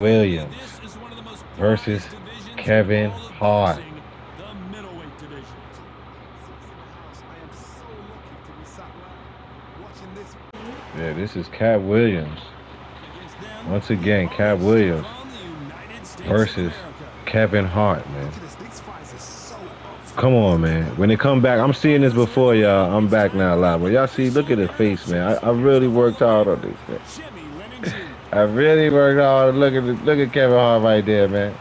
Williams versus Kevin Hart. Yeah, this is Cat Williams. Once again, Cat Williams versus Kevin Hart, man. Come on, man. When they come back, I'm seeing this before, y'all. I'm back now live. But y'all see, look at his face, man. I really worked hard on this, man. I really worked hard. Look at Kevin Hart right there, man.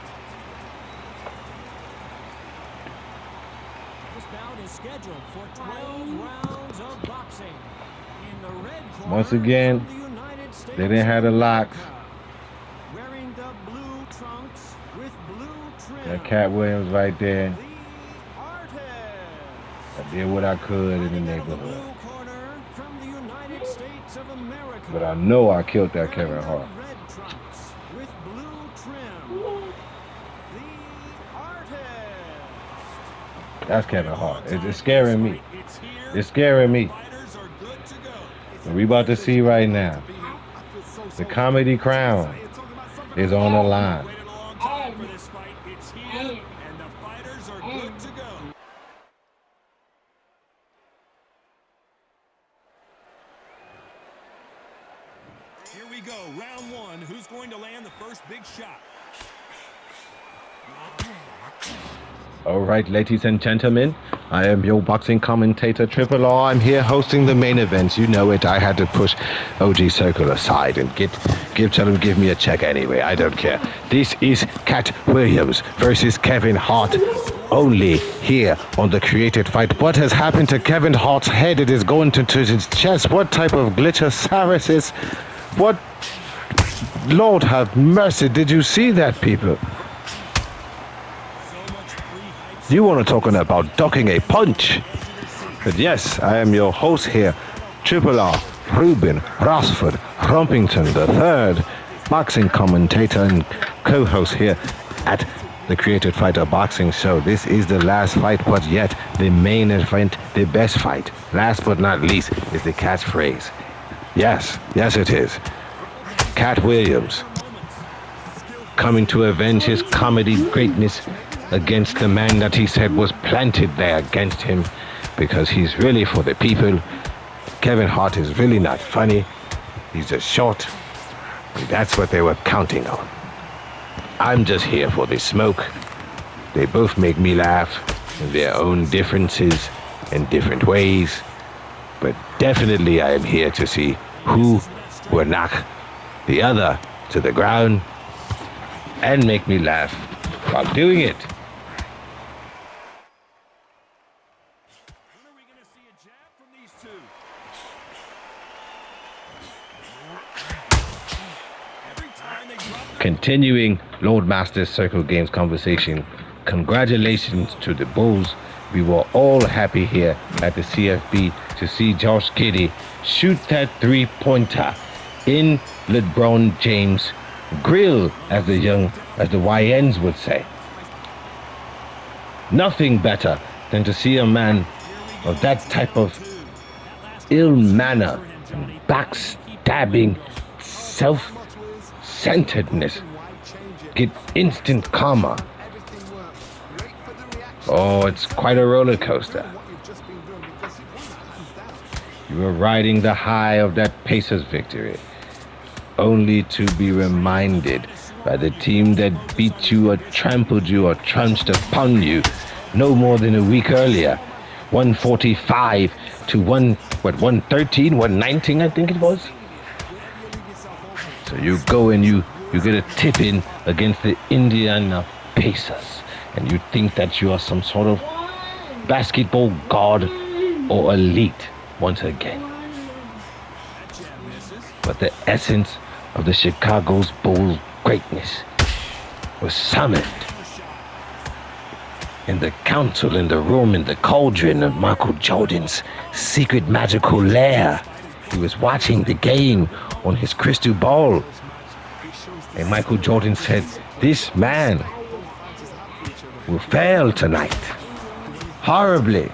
Once again, they didn't have the locks. That Cat Williams right there. I did what I could in the neighborhood. But I know I killed that Kevin Hart. That's Kevin Hart. It's scaring me. It's scaring me. What we about to see right now, the comedy crown is on the line. Here we go, round one. Who's going to land the first big shot? All right, ladies and gentlemen, I am your boxing commentator, Triple R. I'm here hosting the main events. You know it. I had to push OG Circle aside and tell him give me a check anyway. I don't care. This is Cat Williams versus Kevin Hart. Only here on the Created Fight. What has happened to Kevin Hart's head? It is going to his chest. What type of glitchosaurus is? What? Lord have mercy. Did you see that, people? You want to talking about ducking a punch? But yes, I am your host here, Triple R, Ruben Rosford Rumpington III, boxing commentator and co-host here at the Created Fighter Boxing Show. This is the last fight, but yet the main event, the best fight. Last but not least is the catchphrase. Yes, it is. Cat Williams coming to avenge his comedy greatness against the man that he said was planted there against him because he's really for the people. Kevin Hart is really not funny. He's just short. That's what they were counting on. I'm just here for the smoke. They both make me laugh in their own differences and different ways. But definitely I am here to see who will knock the other to the ground and make me laugh while doing it. Continuing Lord Master's Circle Games conversation, congratulations to the Bulls. We were all happy here at the CFB to see Josh Giddey shoot that three-pointer in LeBron James' grill, as the YNs would say. Nothing better than to see a man of that type of ill manner, backstabbing, self-centeredness get instant karma. Oh, it's quite a roller coaster. You were riding the high of that Pacers victory, only to be reminded by the team that beat you or trampled you or trounced upon you no more than a week earlier. 145 to 113, 119, I think it was. So you go and you get a tip in against the Indiana Pacers, and you think that you are some sort of basketball god or elite once again. But the essence of the Chicago Bulls' greatness was summoned in the council, in the room, in the cauldron of Michael Jordan's secret magical lair. He was watching the game on his crystal ball. And Michael Jordan said, "This man will fail tonight. Horribly."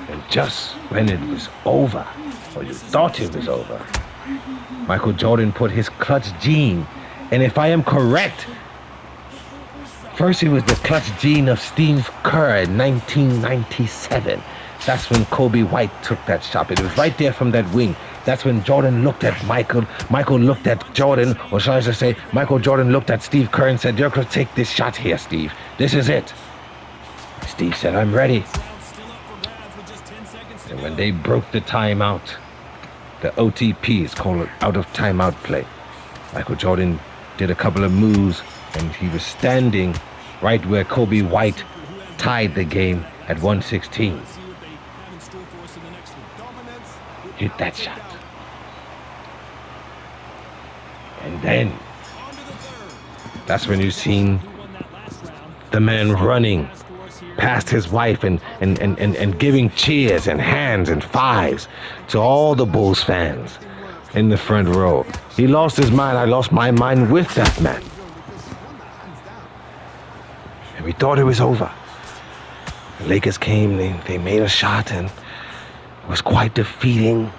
And just when it was over, or you thought it was over. Michael Jordan put his clutch gene, and if I am correct, first it was the clutch gene of Steve Kerr in 1997. That's when Kobe White took that shot. It was right there from that wing. That's when Jordan looked at Michael. Michael looked at Jordan, or shall I just say, Michael Jordan looked at Steve Kerr and said, "You're going to take this shot here, Steve. This is it." Steve said, "I'm ready." And when they broke the timeout, the OTP is called out of timeout play. Michael Jordan did a couple of moves, and he was standing right where Kobe White tied the game at 116. Hit that shot. And then, that's when you seen the man running past his wife and giving cheers and hands and fives to all the Bulls fans in the front row. He lost his mind. I lost my mind with that man. And we thought it was over. The Lakers came, they made a shot, and it was quite defeating.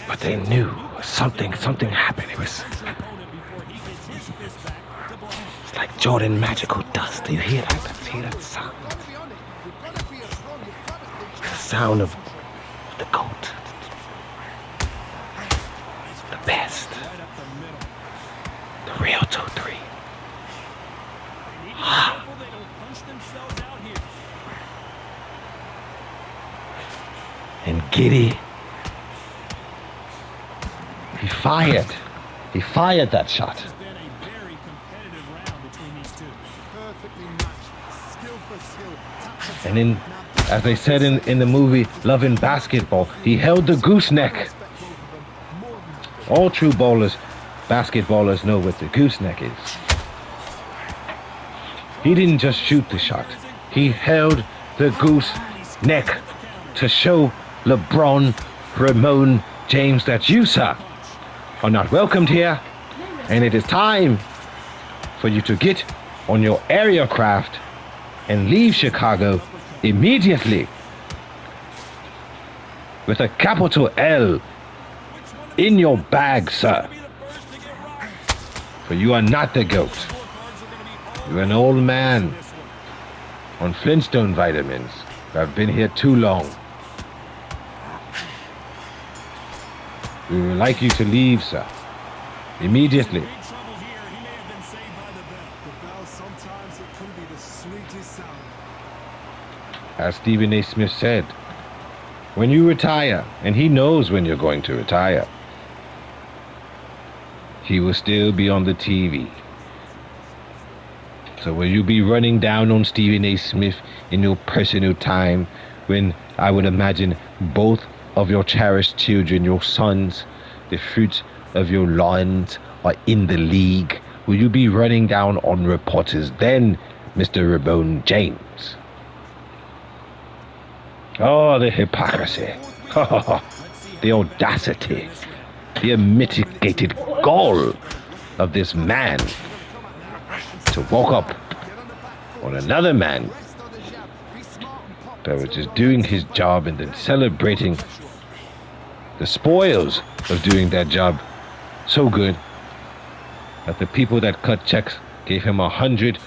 But they knew something happened. It's like Jordan magical dust. You hear that? Hear that sound? The sound of the GOAT. The best. The real 2-3. And Giddy, he fired that shot. And then, as they said in the movie Loving Basketball, he held the gooseneck. All true basketballers know what the gooseneck is. He didn't just shoot the shot. He held the gooseneck to show LeBron, Ramon, James that you, sir, are not welcomed here, and it is time for you to get on your aircraft and leave Chicago immediately with a capital L in your bag, sir. For you are not the GOAT. You're an old man on Flintstone vitamins who have been here too long. We would like you to leave, sir, immediately. As Stephen A. Smith said, when you retire, and he knows when you're going to retire, he will still be on the TV. So will you be running down on Stephen A. Smith in your personal time when I would imagine both of your cherished children, your sons, the fruits of your loins are in the league? Will you be running down on reporters then, Mr. Ramon James? Oh, the hypocrisy. The audacity. The unmitigated gall of this man to walk up on another man that was just doing his job and then celebrating the spoils of doing that job so good that the people that cut checks gave him 100,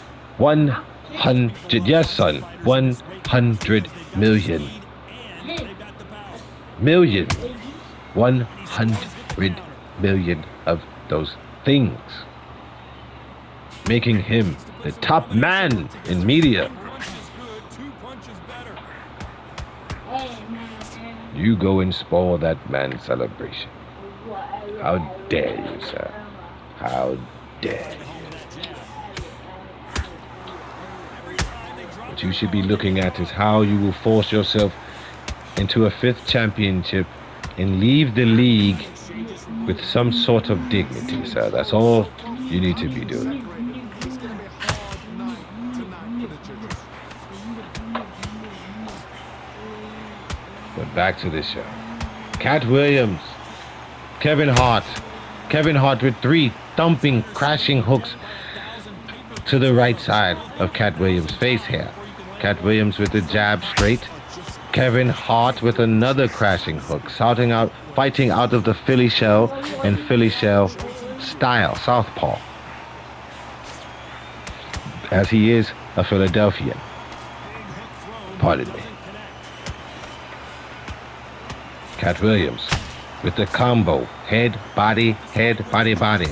yes son, 100 million. 100 million of those things, making him the top man in media. You go and spoil that man's celebration. How dare you, sir? How dare you? What you should be looking at is how you will force yourself into a 5th championship and leave the league with some sort of dignity, sir. That's all you need to be doing. But back to this show. Cat Williams, Kevin Hart with 3 thumping, crashing hooks to the right side of Cat Williams' face here. Cat Williams with the jab straight, Kevin Hart with another crashing hook, fighting out of the Philly shell and Philly shell style, southpaw, as he is a Philadelphian. Pardon me. Cat Williams with the combo, head, body,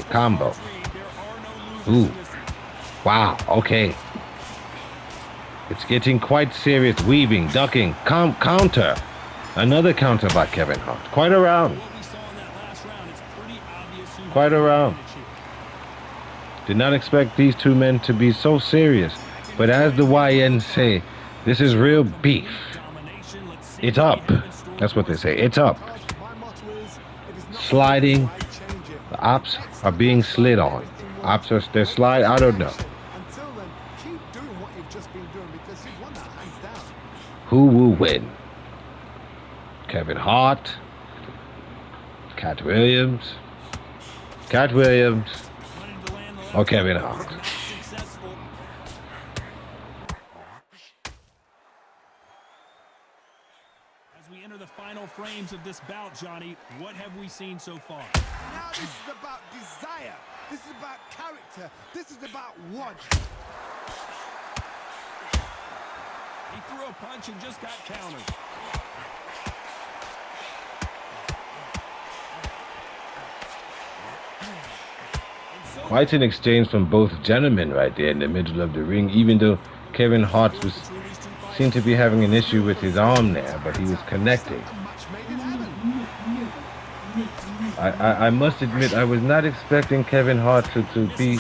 combo. Ooh, wow, okay. It's getting quite serious. Weaving, ducking, counter. Another counter by Kevin Hart. Quite a round. Quite a round. Did not expect these two men to be so serious. But as the YN say, this is real beef. It's up. That's what they say. It's up. Sliding. The ops are being slid on. Ops are they're slide. I don't know. Who will win? Kevin Hart, Cat Williams, or Kevin Hart? As we enter the final frames of this bout, Johnny, what have we seen so far? Now this is about desire. This is about character. This is about want. He threw a punch and just got countered. Quite an exchange from both gentlemen right there in the middle of the ring, even though Kevin Hart seemed to be having an issue with his arm there, but he was connecting. I must admit, I was not expecting Kevin Hart to be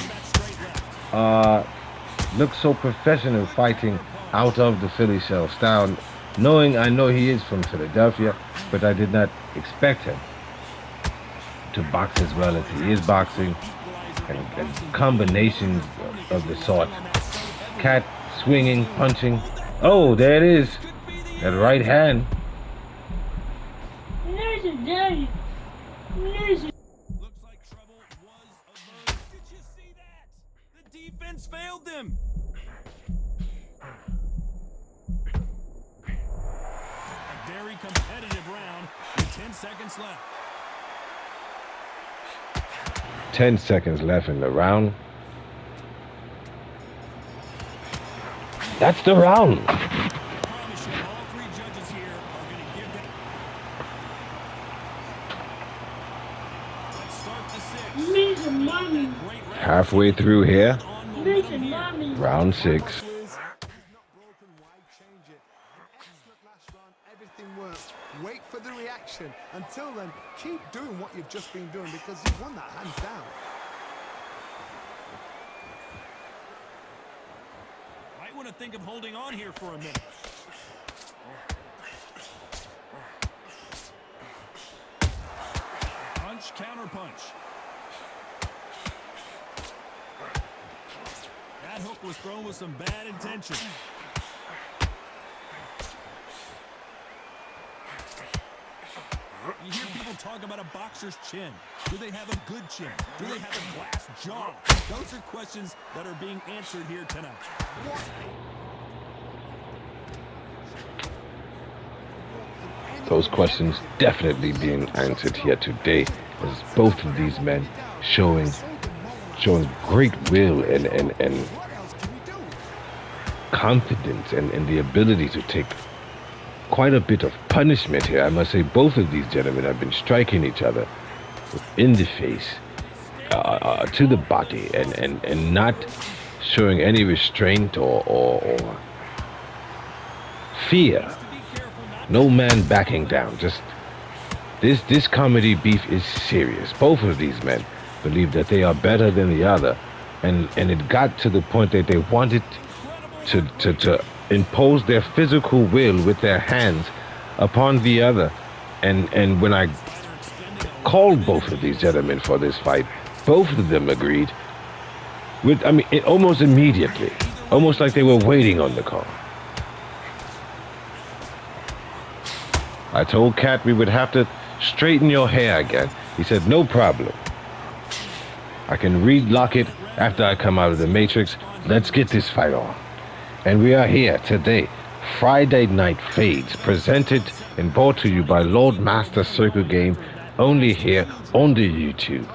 look so professional fighting out of the Philly shell style, I know he is from Philadelphia, but I did not expect him to box as well as he is boxing, and combinations of the sort. Cat swinging, punching. Oh, there it is. That right hand. Looks like trouble was averted. Did you see that? The defense failed them. A very competitive round with 10 seconds left. 10 seconds left in the round. That's the round. I promise you, all three judges here are going to give them. Let's start the sixth. Halfway through here. Round 6. Wait for the reaction. Until then, keep doing what you've just been doing because you've won that hands down. Might want to think of holding on here for a minute. Punch, counter punch. That hook was thrown with some bad intention. You hear people talk about a boxer's chin. Do they have a good chin? Do they have a glass jaw? Those are questions that are being answered here tonight. Those questions definitely being answered here today, as both of these men showing great will and confidence and the ability to take quite a bit of punishment here. I must say both of these gentlemen have been striking each other in the face, to the body, and not showing any restraint or fear. No man backing down. Just this comedy beef is serious. Both of these men believe that they are better than the other, and it got to the point that they wanted to impose their physical will with their hands upon the other. And when I called both of these gentlemen for this fight, both of them agreed almost immediately, almost like they were waiting on the call. I told Cat we would have to straighten your hair again. He said, no problem. I can relock it after I come out of the Matrix. Let's get this fight on. And we are here today Friday Night Fades, presented and brought to you by Lord Master Circle Game, only here on the YouTube.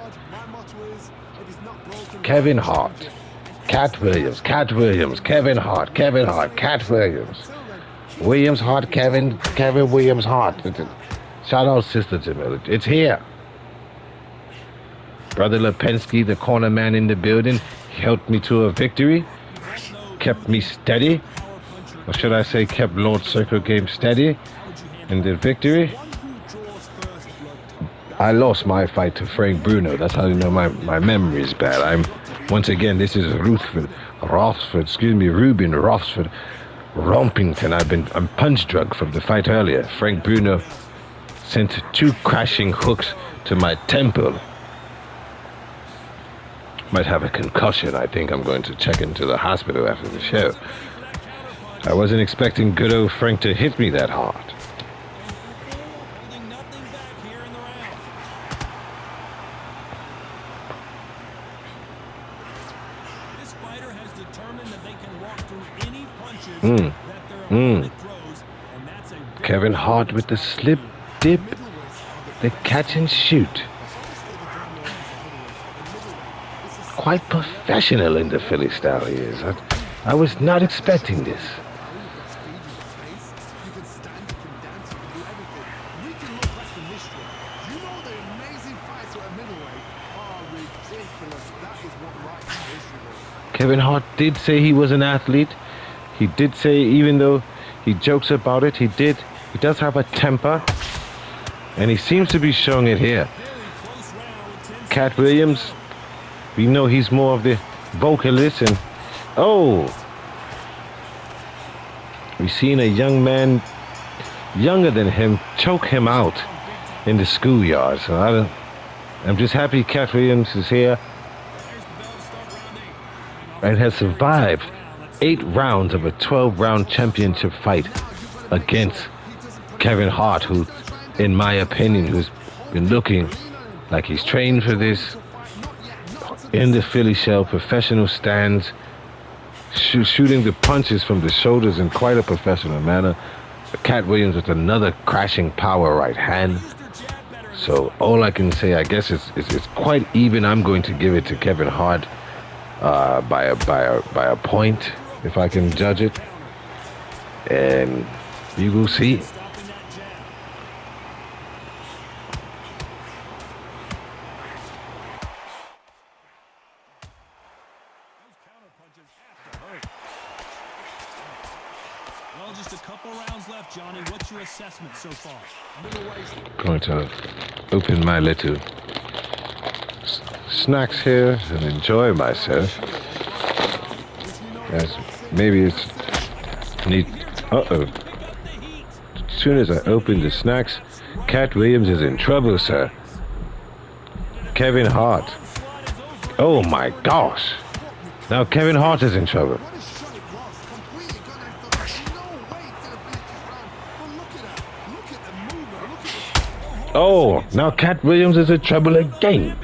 Kevin Hart, Cat Williams, Kevin Hart, Cat Williams. Williams Hart, Kevin Williams Hart. Shout out Sister Jamila. It's here. Brother Lipinski, the corner man in the building, helped me to a victory. Kept me steady. Or should I say kept Lord Circle Game steady in the victory. I lost my fight to Frank Bruno. That's how you know my memory is bad. Once again, this is Ruben Rothsford Rompington. I'm punch drunk from the fight earlier. Frank Bruno sent 2 crashing hooks to my temple. Might have a concussion. I think I'm going to check into the hospital after the show. I wasn't expecting good old Frank to hit me that hard. This fighter has determined that they can walk through any punches that their opponent throws, and that's a Kevin Hart with the slip, dip, the catch and shoot. Quite professional in the Philly style he is. I was not expecting this. Kevin Hart did say he was an athlete. He did say, even though he jokes about it, he does have a temper. And he seems to be showing it here. Cat Williams, we know he's more of the vocalist, and we've seen a young man younger than him choke him out in the schoolyard. So I'm just happy Cat Williams is here and has survived 8 rounds of a 12-round championship fight against Kevin Hart, who, in my opinion, who's been looking like he's trained for this. In the Philly shell, professional stands, shooting the punches from the shoulders in quite a professional manner. Cat Williams with another crashing power right hand. So all I can say, I guess, it's quite even. I'm going to give it to Kevin Hart by a point, if I can judge it. And you will see. Well, just a couple rounds left, Johnny. What's your assessment so far? Going to open my little snacks here and enjoy myself. As maybe it's neat. As soon as I open the snacks, Cat Williams is in trouble, sir. Kevin Hart. Oh my gosh. Now Kevin Hart is in trouble. Oh, now Cat Williams is in trouble again.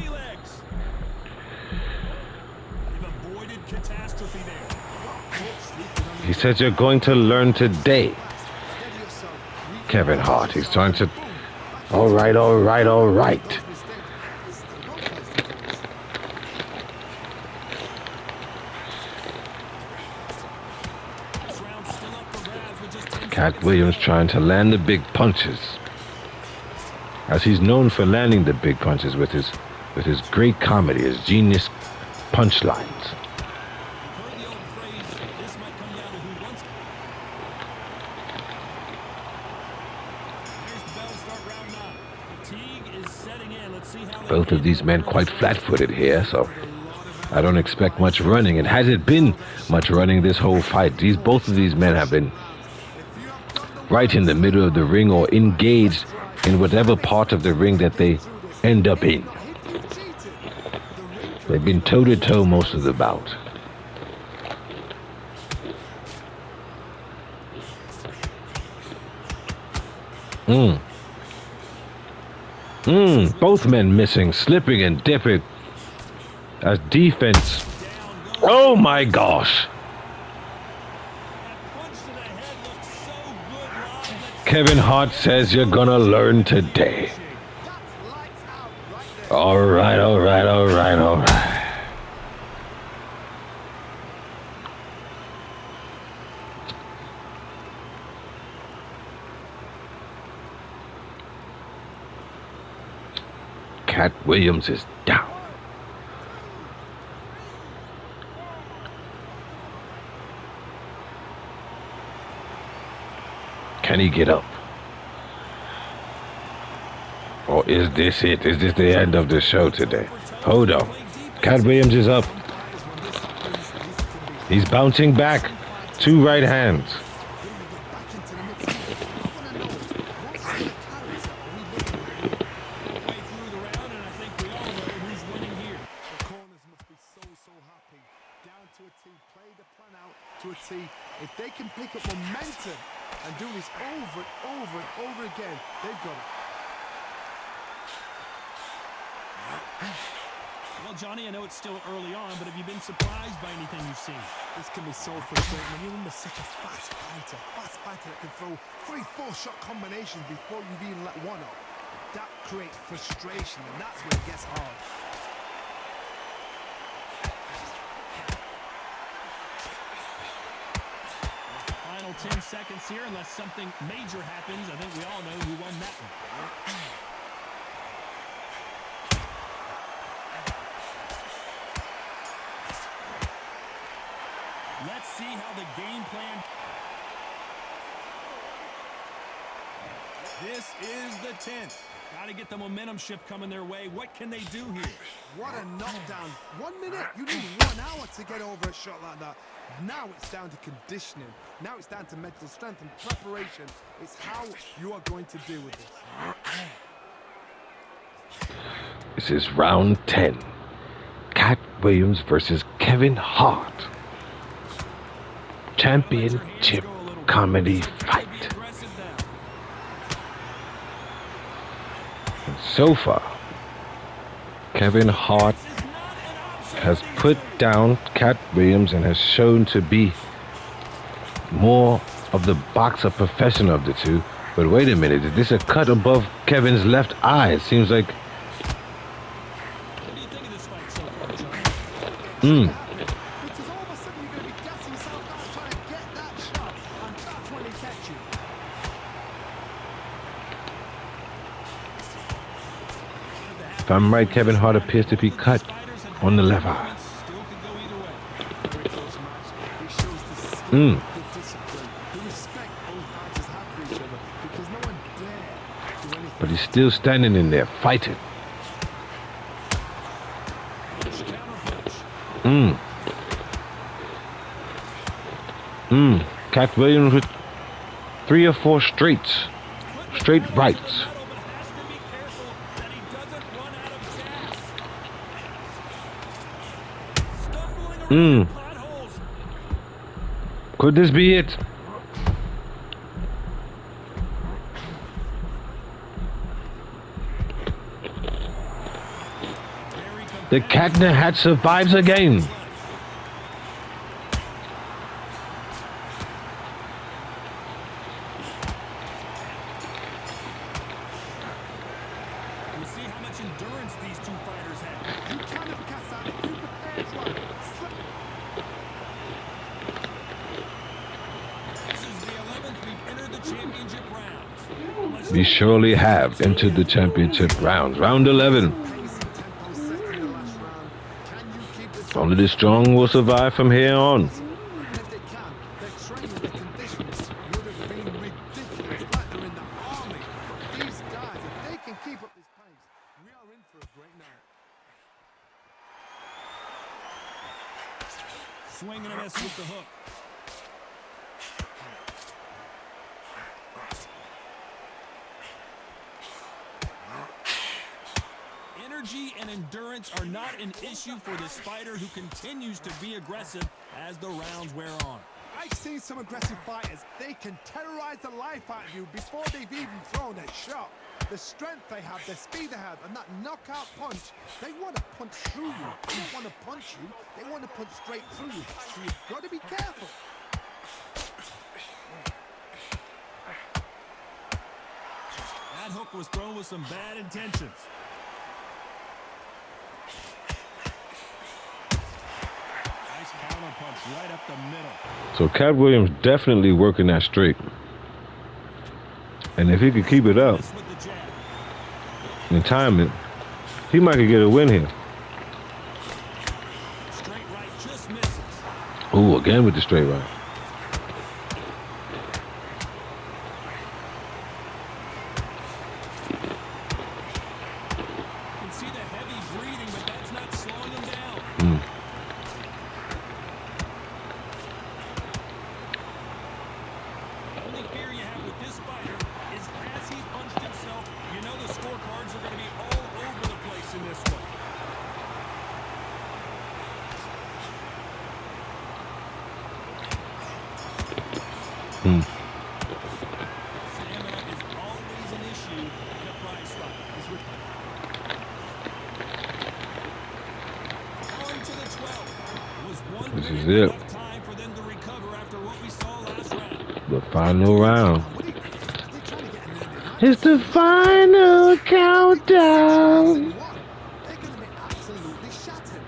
He said you're going to learn today. Kevin Hart, he's trying to... All right. Cat Williams trying to land the big punches, as he's known for landing the big punches with his great comedy, his genius punchlines. Both of these men quite flat-footed here, so I don't expect much running. And has it been much running this whole fight? Both of these men have been right in the middle of the ring or engaged in whatever part of the ring that they end up in. They've been toe-to-toe most of the bout. Both men missing, slipping and dipping as defense. Oh my gosh. Kevin Hart says you're gonna learn today. That's lights out right there. All right, all right, all right, all right. Cat Williams is down. Can he get up? Or is this it? Is this the end of the show today? Hold on. Cat Williams is up. He's bouncing back. 2 right hands. Way through the round, and I think we all know who's winning here. The corners must be so happy. Down to a T, play the plan out to a T. If they can pick up momentum and do this over and over and over again, they've got it. Well, Johnny, I know it's still early on, but have you been surprised by anything you've seen? This can be so frustrating when you're under such a fast fighter that can throw 3-4 shot combinations before you've even let one off. That creates frustration, and that's where it gets hard. Final 10 seconds here, unless something major happens. I think we all know who won that one. Let's see how the game plan. This is the 10th. Got to get the momentum shift coming their way. What can they do here? What a knockdown. 1 minute, you need 1 hour to get over a shot like that. Now it's down to conditioning. Now it's down to mental strength and preparation. It's how you are going to deal with this. This is round 10. Cat Williams versus Kevin Hart. Championship comedy fight. And so far, Kevin Hart has put down Cat Williams and has shown to be more of the boxer professional of the two. But wait a minute, is this a cut above Kevin's left eye? It seems like... What do you think of this fight so far, Johnny? Because all of a sudden you're going to be gassing yourself out trying to get that shot, and that's when he catch you. If I'm right, Kevin Hart appears to be cut on the left eye. Still could go either way. Very close match. It shows the skill, the discipline, the respect both fighters have for each other, because no one dare do anything. But he's still standing in there, fighting. Cat Williams with 3 or 4 straight rights. Could this be it? The cat in the hat survives again. You see how much endurance these two fighters have. You cannot cast out if you prepare as well. This is the 11th we've entered the championship rounds. We surely have entered the championship rounds. Round 11. Pace and tempo set in the last round. Can you keep this Only the strong will survive from here on. And if they can, their training, the conditions would have been ridiculous, like they're in the army. These guys, if they can keep up this pace, we are in for a great night. Swing and a miss with the hook. Energy and endurance are not an issue for this fighter who continues to be aggressive as the rounds wear on. I've seen some aggressive fighters. They can terrorize the life out of you before they've even thrown a shot. The strength they have, the speed they have, and that knockout punch, they want to punch through you. They don't want to punch you, they want to punch straight through you. So you've got to be careful. That hook was thrown with some bad intentions. Nice counter punch right up the middle. So Cat Williams definitely working that straight. And if he could keep it up With the jab. and time it, he might could get a win here. Straight right just misses. Ooh, again with the straight right. You can see the heavy breathing, but that's not slowing him down. The only fear you have with this fighter is as he punched himself, you know the scorecards are going to be all over the place in this one. Stamina is always an issue in a prize fight. On to the 12th. Was one This is minute it. enough time for them to recover after what we saw last round? The final round. What are they trying to get an ending? It's the final countdown. What? They're going to be absolutely shattered.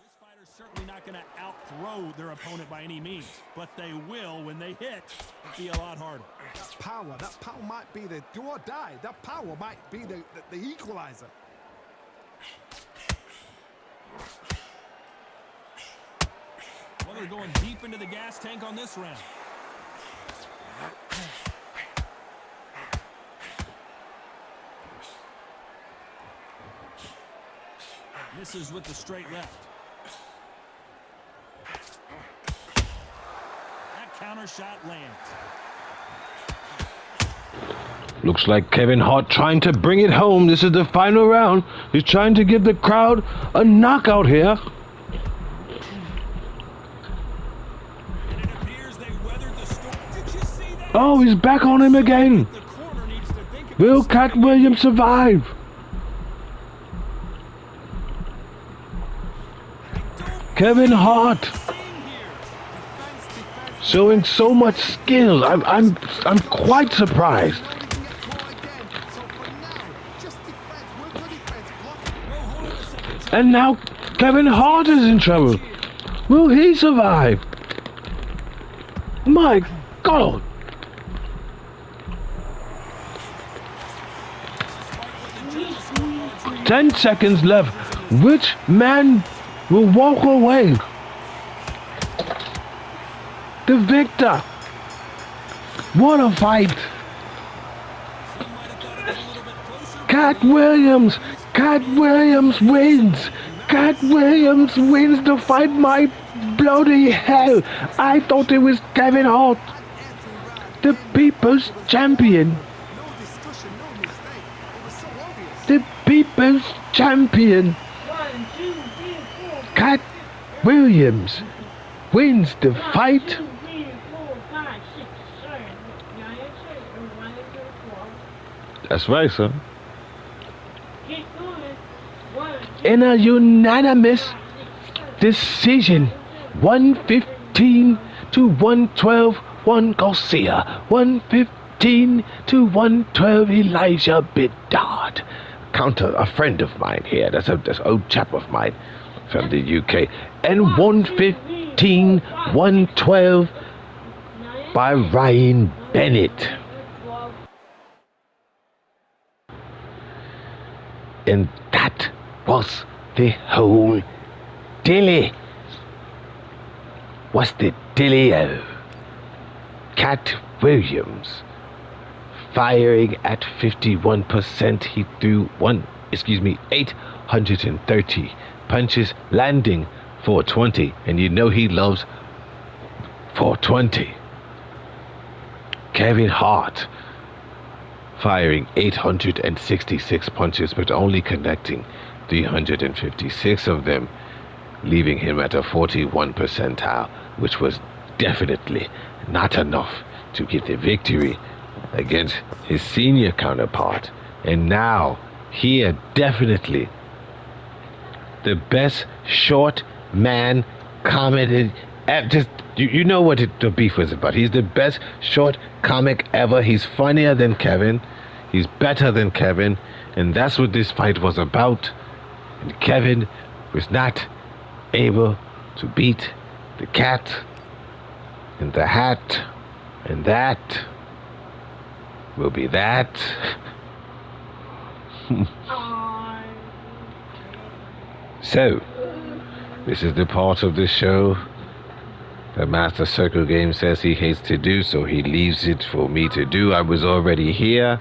This fighter's certainly not going to outthrow their opponent by any means, but they will, when they hit, be a lot harder. That power might be the do or die. That power might be the equalizer. Well, they're going deep into the gas tank on this round. Misses with the straight left. That counter shot lands. Looks like Kevin Hart trying to bring it home. This is the final round. He's trying to give the crowd a knockout here. And it appears they weathered the storm. Did you see that? Oh, he's back on him again. The corner needs to think about Will Cat Williams survive? Kevin Hart showing so much skill. I'm quite surprised. Now we can get caught again. So for now, just defense. We're good defense. Block. And now Kevin Hart is in trouble. Will he survive? My God. 10 seconds left. Which man will walk away? The victor. What a fight. Cat Williams wins. Cat Williams wins the fight. My bloody hell. I thought it was Kevin Hart, the people's champion. No discussion, no mistake. It was so obvious. The people's champion. Cat Williams wins the fight. That's right, sir. In a unanimous decision, 115 to 112, one Garcia, 115 to 112, Elijah Bedard. Counter a friend of mine here. That's an old chap of mine from the UK. And 115, 112 by Ryan Bennett. And that was the whole dilly. Was the dealio. Cat Williams firing at 51%. He threw 830 punches, landing 420. And you know he loves 420. Kevin Hart firing 866 punches, but only connecting 356 of them, leaving him at a 41 percentile, which was definitely not enough to get the victory against his senior counterpart. And now here definitely the best short man comedy. Just you know what the beef was about. He's the best short comic ever. He's funnier than Kevin. He's better than Kevin, and that's what this fight was about. And Kevin was not able to beat the cat in the hat, and that will be that. So, this is the part of the show that Master Circle Game says he hates to do, so he leaves it for me to do. I was already here.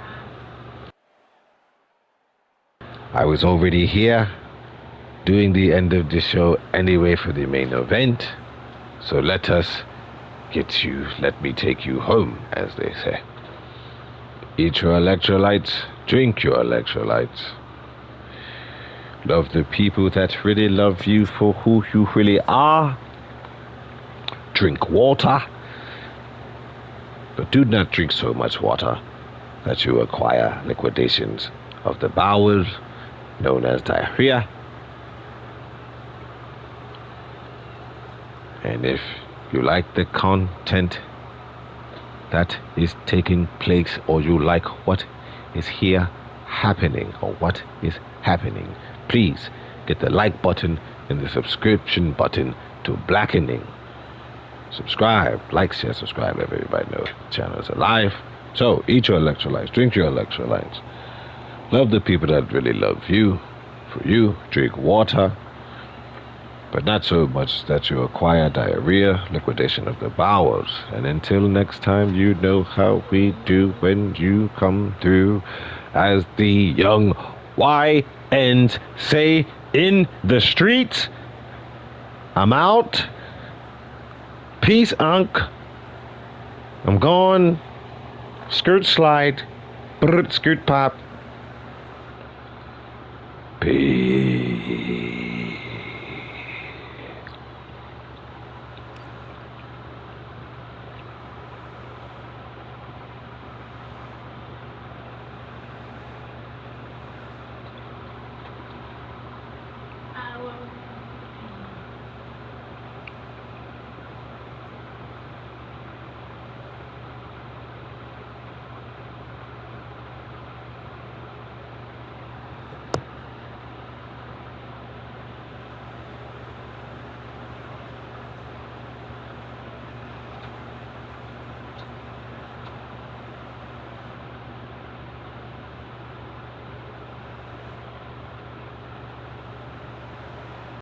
Doing the end of the show anyway for the main event. So let me take you home, as they say. Eat your electrolytes, drink your electrolytes. Love the people that really love you for who you really are. Drink water, but do not drink so much water that you acquire liquidations of the bowels, known as diarrhea. And if you like the content that is taking place, or you like what is here happening, or what is happening, please get the like button and the subscription button to blackening. Subscribe, like, share, subscribe, let everybody know the channel is alive. So eat your electrolytes, drink your electrolytes. Love the people that really love you. For you, drink water, but not so much that you acquire diarrhea, liquidation of the bowels. And until next time, you know how we do when you come through, as the young YNs say in the streets. I'm out. Peace, Unc. I'm gone. Skirt slide. Brr, skirt pop. Peace.